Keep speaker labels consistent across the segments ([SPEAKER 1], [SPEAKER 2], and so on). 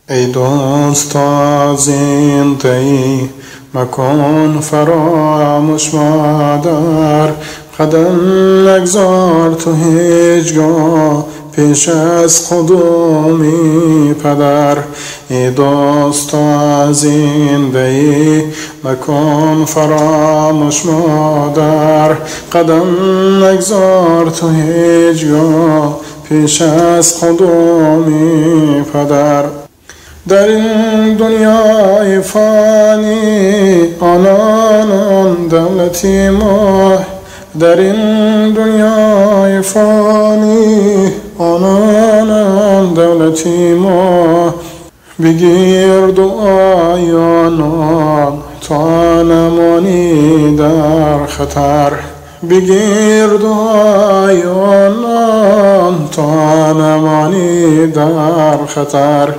[SPEAKER 1] ای دوست از این دی مکن فراموش مادر، قدم نگذار تو هیچگاه پیش از قدومی پدر. ای دوست از این دی مکن فراموش مادر، قدم نگذار تو هیچگاه پیش از قدومی پدر. در این دنیای فانی آنان دولتی ما، در این دنیای فانی آنان دولتی ما، بگیر دعای آنان تا نمانی در خطر، بگیر دعای آنان تا نمانی در خطر.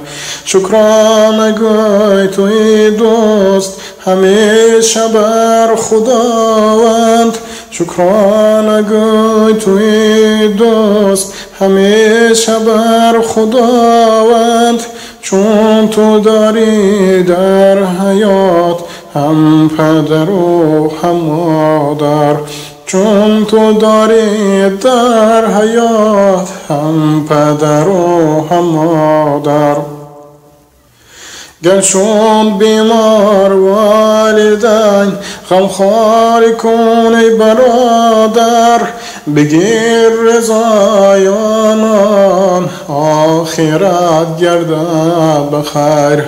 [SPEAKER 1] شکرانه گوی توی دوست همیشه بر خداوند، شکرانه گوی توی دوست همیشه بر خداوند. چون تو داری در حیات هم پدر و هم مادر، چون تو داری در حیات هم پدر و هم مادر. گر شد بیمار والدین غمخواری کن ای برادر، بگیر رضای آنان آخرت گردد بخیر،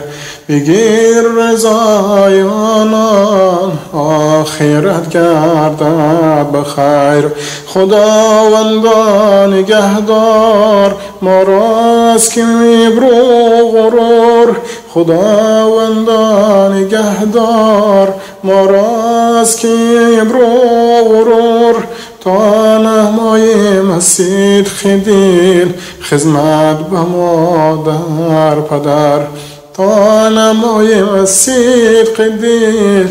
[SPEAKER 1] بگیر رضای آنان آخرت گردد بخیر. خداوندا نگهدار ما را از کبر و غرور، خداوندا نگهدار ما را از کبر و غرور. تا نماییم از صدق دل خدمت به مادر پدر، تا نماییم از صدق دل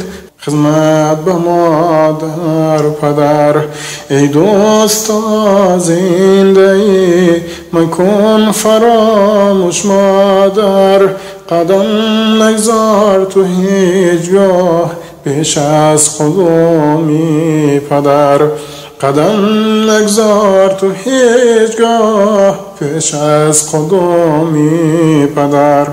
[SPEAKER 1] خدمت به مادر پدر. ای دوست از این دی مکن فراموش مادر، قدم نگذار تو هیچگاه پیش از قدومی پدر، قدم نگذار تو هیچگاه پیش از قدومی پدر.